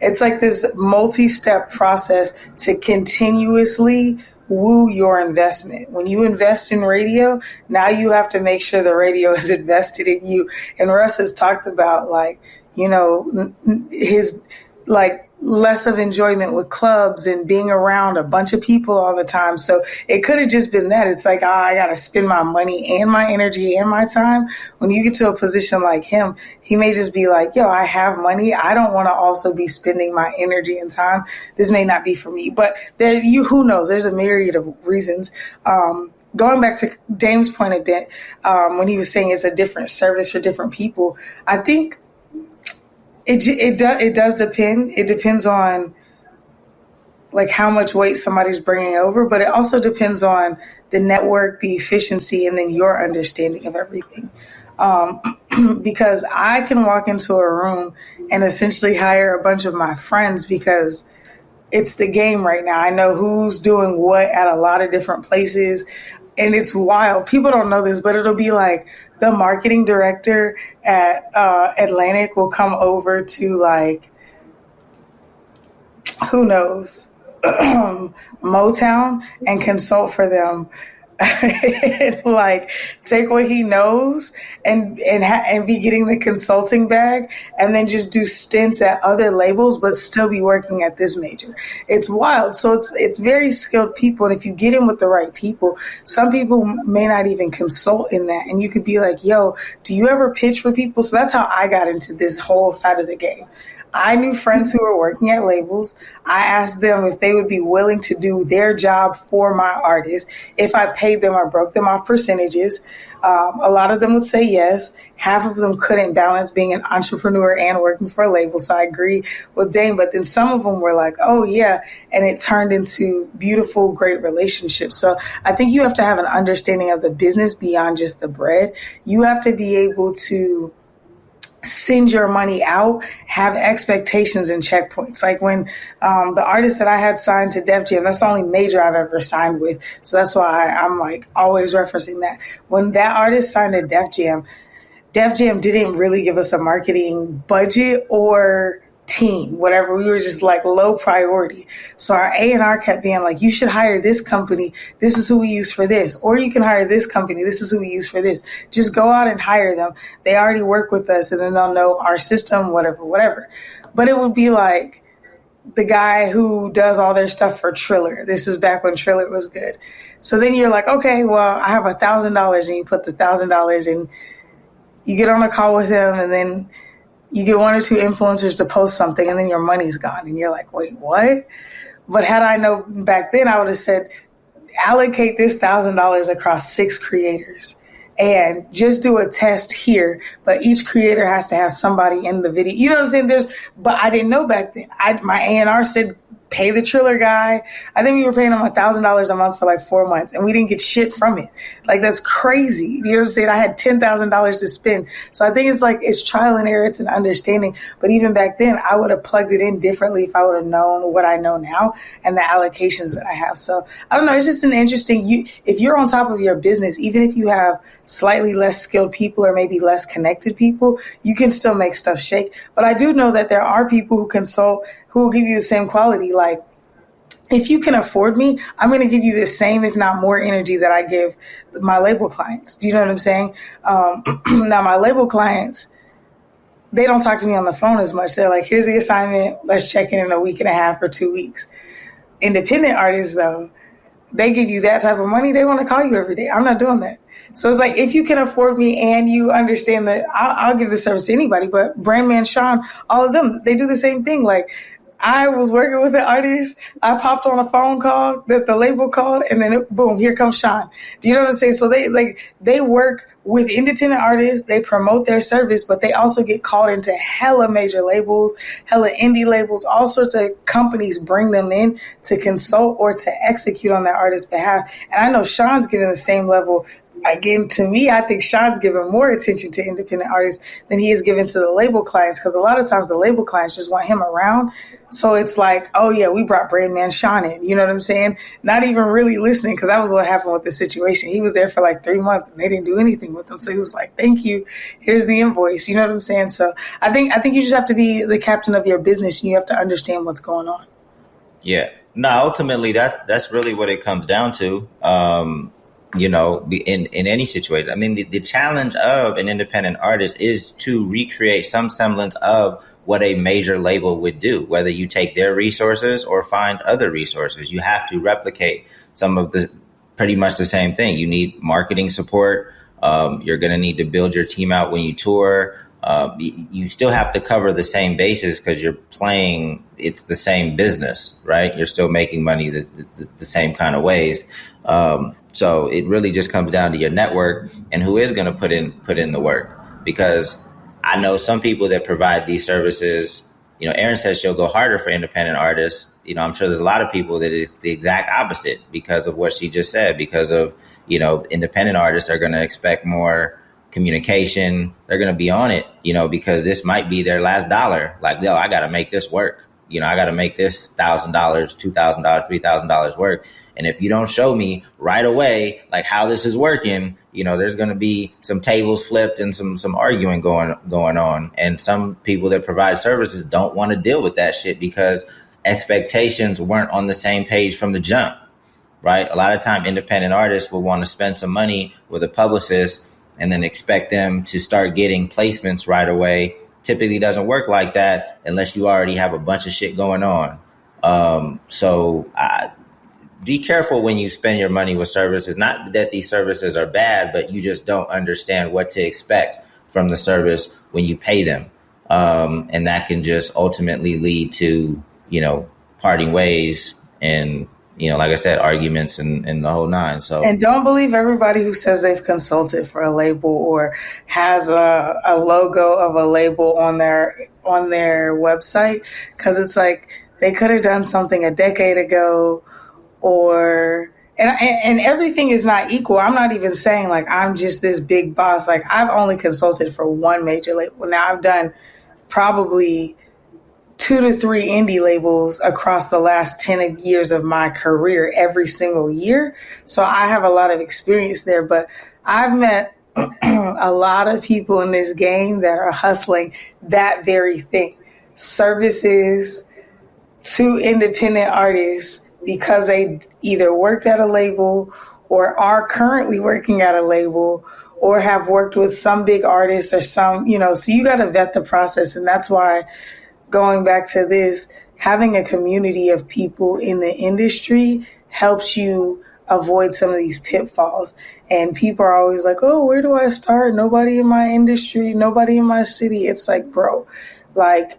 It's like this multi-step process to continuously woo your investment. When you invest in radio, now you have to make sure the radio is invested in you. And Russ has talked about, like, his like less of enjoyment with clubs and being around a bunch of people all the time. So it could have just been that. It's like, I got to spend my money and my energy and my time. When you get to a position like him, he may just be like, yo, I have money. I don't want to also be spending my energy and time. This may not be for me, but who knows? There's a myriad of reasons. Going back to Dame's point a bit, when he was saying it's a different service for different people, I think it does depend. It depends on like how much weight somebody's bringing over, but it also depends on the network, the efficiency, and then your understanding of everything. Because I can walk into a room and essentially hire a bunch of my friends because it's the game right now. I know who's doing what at a lot of different places. And it's wild. People don't know this, but it'll be like the marketing director at Atlantic will come over to, like, who knows, Motown and consult for them. Like, take what he knows and be getting the consulting bag, and then just do stints at other labels, but still be working at this major. It's wild. So it's very skilled people, and if you get in with the right people, some people may not even consult in that, and you could be like, yo, do you ever pitch for people? So that's how I got into this whole side of the game. I knew friends who were working at labels. I asked them if they would be willing to do their job for my artist if I paid them or broke them off percentages. A lot of them would say yes. Half of them couldn't balance being an entrepreneur and working for a label. So I agree with Dane. But then some of them were like, oh, yeah. And it turned into beautiful, great relationships. So I think you have to have an understanding of the business beyond just the bread. You have to be able to send your money out, have expectations and checkpoints. Like when the artist that I had signed to Def Jam, that's the only major I've ever signed with. So that's why I'm like always referencing that. When that artist signed to Def Jam didn't really give us a marketing budget or team, whatever. We were just like low priority. So our A&R kept being like, you should hire this company. This is who we use for this. Or you can hire this company. This is who we use for this. Just go out and hire them. They already work with us, and then they'll know our system, whatever. But it would be like the guy who does all their stuff for Triller. This is back when Triller was good. So then you're like, okay, well, I have $1,000, and you put the $1,000 in. You get on a call with him, and then you get one or two influencers to post something, and then your money's gone. And you're like, wait, what? But had I known back then, I would have said, allocate this $1,000 across 6 creators and just do a test here. But each creator has to have somebody in the video. You know what I'm saying? But I didn't know back then. My A&R said, pay the Triller guy. I think we were paying him $1,000 a month for like 4 months, and we didn't get shit from it. Like, that's crazy. You know what I'm saying? I had $10,000 to spend. So I think it's like, it's trial and error. It's an understanding. But even back then, I would have plugged it in differently if I would have known what I know now and the allocations that I have. So I don't know. It's just an interesting, if you're on top of your business, even if you have slightly less skilled people or maybe less connected people, you can still make stuff shake. But I do know that there are people who consult who will give you the same quality. Like, if you can afford me, I'm going to give you the same, if not more, energy that I give my label clients. Do you know what I'm saying? Now, my label clients, they don't talk to me on the phone as much. They're like, here's the assignment. Let's check in a week and a half or 2 weeks. Independent artists, though, they give you that type of money. They want to call you every day. I'm not doing that. So it's like, if you can afford me and you understand that I'll give the service to anybody, but Brandman Sean, all of them, they do the same thing. Like, I was working with an artist. I popped on a phone call that the label called, and then boom, here comes Sean. Do you know what I'm saying? So they work with independent artists. They promote their service, but they also get called into hella major labels, hella indie labels, all sorts of companies bring them in to consult or to execute on their artist's behalf. And I know Sean's getting the same level. Again, to me, I think Sean's giving more attention to independent artists than he is given to the label clients, because a lot of times the label clients just want him around. So it's like, oh yeah, we brought Brandman Sean in. You know what I'm saying? Not even really listening, because that was what happened with the situation. He was there for like 3 months and they didn't do anything with him. So he was like, thank you. Here's the invoice. You know what I'm saying? So I think you just have to be the captain of your business, and you have to understand what's going on. Yeah. No, ultimately that's really what it comes down to. You know, in any situation. I mean, the challenge of an independent artist is to recreate some semblance of what a major label would do, whether you take their resources or find other resources. You have to replicate some of the pretty much the same thing. You need marketing support. You're going to need to build your team out when you tour. You still have to cover the same bases because you're playing, it's the same business, right? You're still making money the same kind of ways. So it really just comes down to your network and who is going to put in the work. Because I know some people that provide these services. You know, Erinn says she'll go harder for independent artists. You know, I'm sure there's a lot of people that is the exact opposite because of what she just said. Because of, you know, independent artists are going to expect more communication. They're going to be on it, you know, because this might be their last dollar. Like, yo, I got to make this work. You know, I got to make this $1,000, $2,000, $3,000 work. And if you don't show me right away, like how this is working, you know, there's going to be some tables flipped and some arguing going on. And some people that provide services don't want to deal with that shit because expectations weren't on the same page from the jump, right? A lot of time independent artists will want to spend some money with a publicist and then expect them to start getting placements right away. Typically doesn't work like that unless you already have a bunch of shit going on. So be careful when you spend your money with services. Not that these services are bad, but you just don't understand what to expect from the service when you pay them. And that can just ultimately lead to, you know, parting ways and, you know, like I said, arguments and the whole nine. So, and don't believe everybody who says they've consulted for a label or has a logo of a label on their website, because it's like they could have done something a decade ago. And everything is not equal. I'm not even saying like I'm just this big boss. Like, I've only consulted for one major label. Now I've done probably 2 to 3 indie labels across the last 10 years of my career every single year. So I have a lot of experience there, but I've met a lot of people in this game that are hustling that very thing. Services to independent artists because they either worked at a label or are currently working at a label or have worked with some big artists or some, you know, so you got to vet the process. And that's why, going back to this, having a community of people in the industry helps you avoid some of these pitfalls. And people are always like, oh, where do I start? Nobody in my industry, nobody in my city. It's like, bro, like,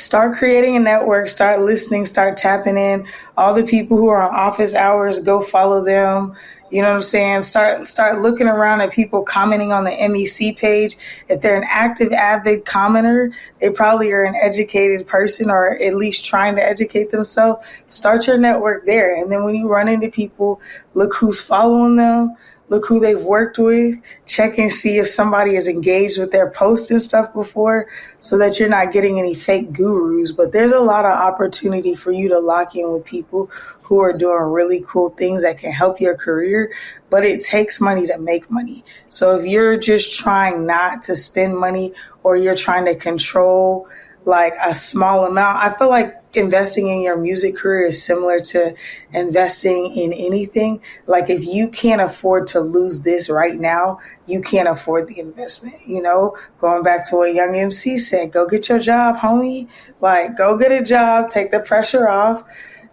start creating a network, start listening, start tapping in. All the people who are on office hours, go follow them. You know what I'm saying? Start looking around at people commenting on the MEC page. If they're an active, avid commenter, they probably are an educated person or at least trying to educate themselves. Start your network there. And then when you run into people, look who's following them. Look who they've worked with, check and see if somebody is engaged with their posts and stuff before, so that you're not getting any fake gurus. But there's a lot of opportunity for you to lock in with people who are doing really cool things that can help your career, but it takes money to make money. So if you're just trying not to spend money, or you're trying to control like a small amount, I feel like investing in your music career is similar to investing in anything. Like if you can't afford to lose this right now, you can't afford the investment. You know, going back to what Young MC said, go get your job, homie. Like go get a job, take the pressure off.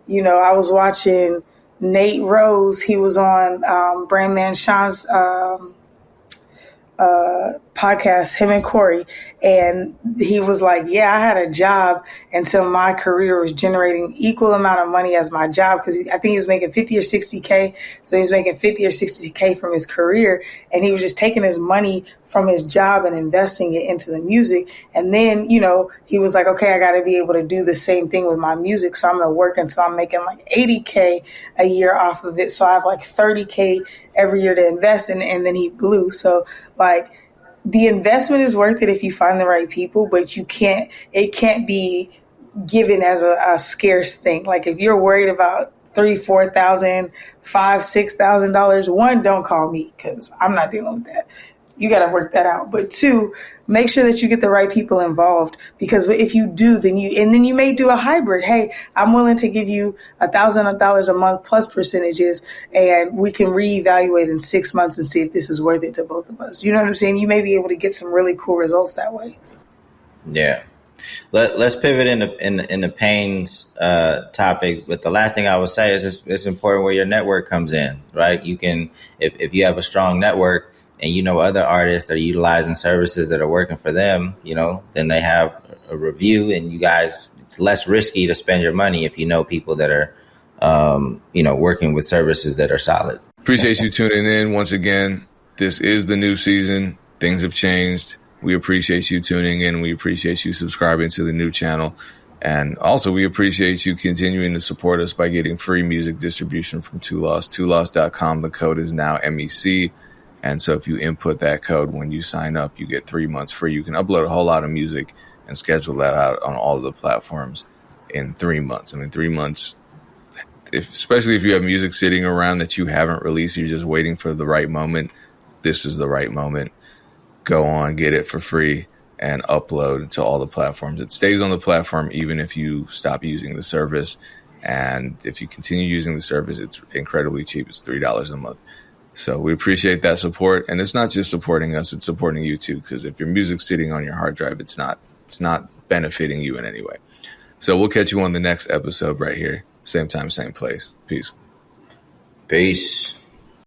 You know, I was watching Nate Rose. He was on Brandman Sean's podcast, him and Corey, and he was like, yeah, I had a job until my career was generating equal amount of money as my job, because I think he was making 50 or 60K. So he was making 50 or 60K from his career, and he was just taking his money from his job and investing it into the music. And then, you know, he was like, okay, I got to be able to do the same thing with my music. So I'm going to work until I'm making like 80K a year off of it. So I have like 30K every year to invest in, and then he blew. So like the investment is worth it if you find the right people, but it can't be given as a scarce thing. Like if you're worried about $3,000, $4,000, $5,000, $6,000, one, don't call me, because I'm not dealing with that. You got to work that out. But two, make sure that you get the right people involved, because if you do, then you may do a hybrid. Hey, I'm willing to give you $1,000 a month plus percentages, and we can reevaluate in 6 months and see if this is worth it to both of us. You know what I'm saying? You may be able to get some really cool results that way. Yeah. Let's pivot in the pains topic. But the last thing I would say is it's important where your network comes in, right? You can, if you have a strong network, and you know other artists are utilizing services that are working for them, you know, then they have a review, and you guys, it's less risky to spend your money if you know people that are, you know, working with services that are solid. Appreciate you tuning in once again. This is the new season. Things have changed. We appreciate you tuning in. We appreciate you subscribing to the new channel. And also, we appreciate you continuing to support us by getting free music distribution from 2Lost. 2Lost.com. The code is now MEC. And so if you input that code when you sign up, you get 3 months free. You can upload a whole lot of music and schedule that out on all of the platforms in 3 months. I mean, 3 months, especially if you have music sitting around that you haven't released, you're just waiting for the right moment. This is the right moment. Go on, get it for free, and upload to all the platforms. It stays on the platform even if you stop using the service. And if you continue using the service, it's incredibly cheap. It's $3 a month. So we appreciate that support. And it's not just supporting us, it's supporting you too. Because if your music's sitting on your hard drive, it's not benefiting you in any way. So we'll catch you on the next episode right here. Same time, same place. Peace. Peace.